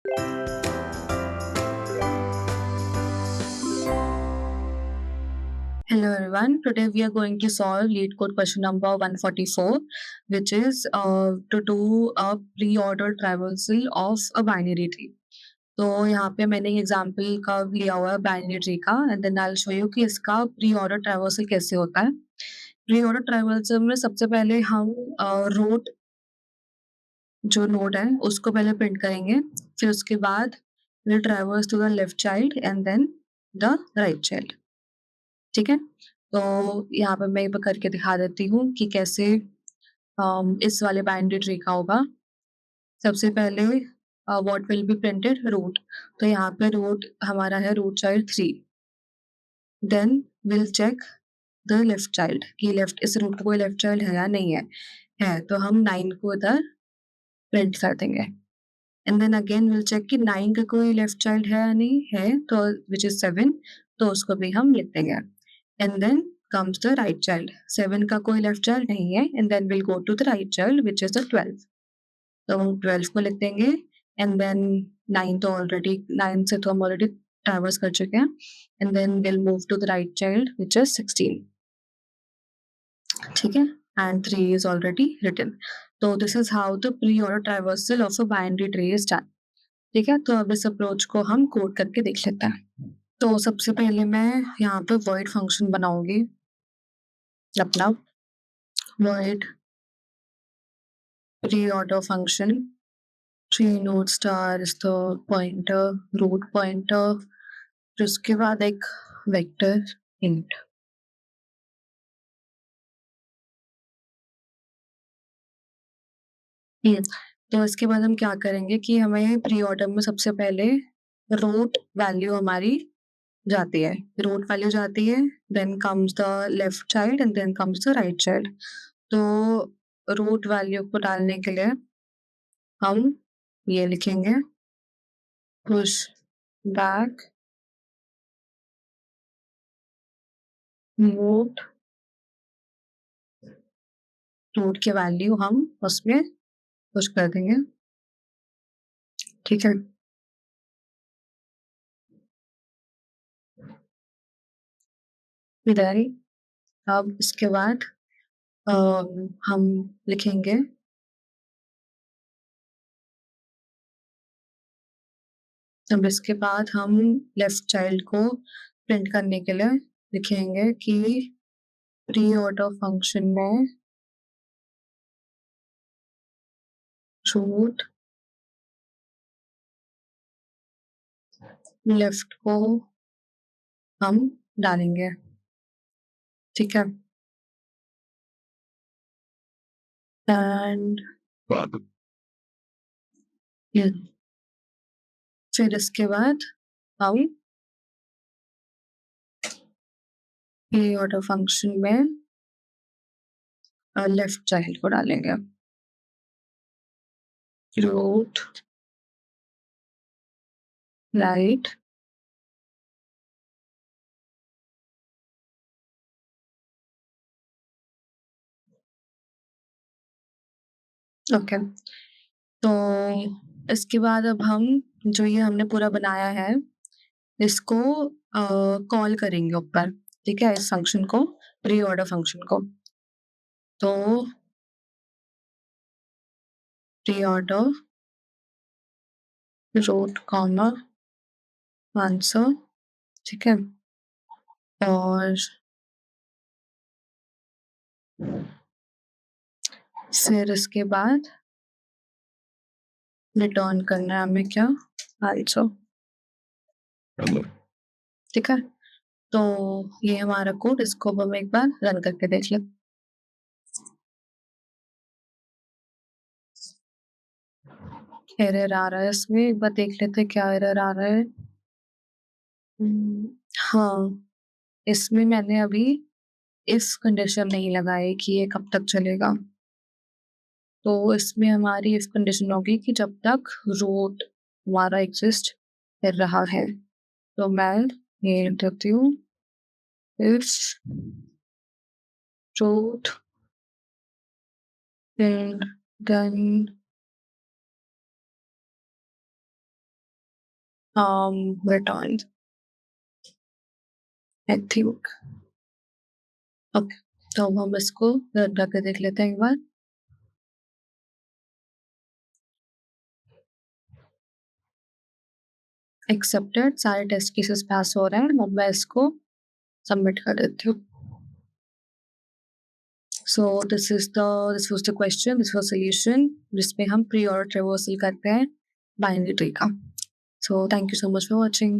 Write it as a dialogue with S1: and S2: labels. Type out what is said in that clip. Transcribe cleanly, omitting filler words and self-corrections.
S1: Hello everyone. Today we are going to solve lead code question number 144, which is to do a pre-order traversal of a binary tree. तो यहाँ पे मैंने example का लिया हुआ है बाइनरी ट्री का and then I will show you कि इसका प्री ऑर्डर ट्रैवर्सल कैसे होता है। प्री ऑर्डर ट्रैवर्सल में सबसे पहले हम रूट जो नोड है उसको पहले प्रिंट करेंगे, फिर उसके बाद will traverse to the left child and then the right child. ठीक है, तो यहाँ पे मैं एक बार करके दिखा देती हूँ कि कैसे इस वाले बाइनरी ट्री का होगा। सबसे पहले what will be printed root, तो यहाँ पे रूट हमारा है root child 3। Then will check the left child कि लेफ्ट इस रूट का कोई लेफ्ट चाइल्ड है या नहीं है तो हम 9 को इधर प्रिंट कर देंगे। And then again will check कि 9 का कोई लेफ्ट चाइल्ड है या नहीं है, तो विच इज 7, तो उसको भी हम लिख देंगे। And then comes the right child. 7 का कोई लेफ्ट चाइल्ड नहीं है and then will go to the right child which is the 12, तो हम 12 को लिख देंगे। एंड देन 9 तो ऑलरेडी 9 से तो हम ऑलरेडी ट्रैवर्स कर चुके हैं and then will move to the right child which is 16। ठीक है, एंड 3 इज ऑलरेडी रिटन। तो this is how the pre order traversal of a binary tree is done. ठीक है, तो अब इस अप्रोच को हम कोड करके देख लेते हैं। तो सबसे पहले मैं यहाँ पे void फंक्शन बनाऊंगी अपना void pre-order function, tree node star is the pointer, root pointer, फिर उसके बाद एक वेक्टर int। तो इसके बाद हम क्या करेंगे कि हमें प्री ऑर्डर में सबसे पहले रूट वैल्यू हमारी जाती है, रूट वैल्यू जाती है, then comes the left child and then comes the right child. तो रूट वैल्यू को डालने के लिए हम ये लिखेंगे पुश बैक रूट, रूट की वैल्यू हम उसमें पुश कर देंगे। ठीक है, इधर ही। अब इसके बाद हम लिखेंगे अब इसके बाद हम लेफ्ट चाइल्ड को प्रिंट करने के लिए लिखेंगे कि प्री ऑर्डर फंक्शन में रूट लेफ्ट को हम डालेंगे। ठीक है, एंड फिर इसके बाद हम प्री ऑर्डर फंक्शन में लेफ्ट चाइल्ड को डालेंगे, रूट राइट ओके। तो इसके बाद अब हम जो ये हमने पूरा बनाया है इसको कॉल करेंगे ऊपर। ठीक है, इस फंक्शन को, प्री ऑर्डर फंक्शन को। तो pre order root comma answer. ठीक है, और फिर इसके बाद रिटर्न करना है हमें क्या, आंसर। ठीक है, तो ये हमारा कोड, इसको हम एक बार रन करके देख लें। एरर आ रहा है इसमें, एक बार देख लेते हैं क्या एरर आ रहा है। हाँ, इसमें मैंने अभी इफ कंडीशन नहीं लगाई कि ये कब तक चलेगा। तो इसमें हमारी इफ कंडीशन होगी कि जब तक रूट हमारा एग्जिस्ट कर रहा है। तो मैं ये लिखती हूँ if root and then returned, I think. Okay, तो हम इसको रन करके देख लेते हैं एक बार। एक्सेप्टेड, सारे टेस्ट केसेस पास हो रहे हैं। अब मैं इसको सबमिट कर देती हूँ। So this was the question, this was solution जिसमें हम प्री ऑर्डर ट्रेवर्सल करते हैं बाइनरी ट्री का। So thank you so much for watching.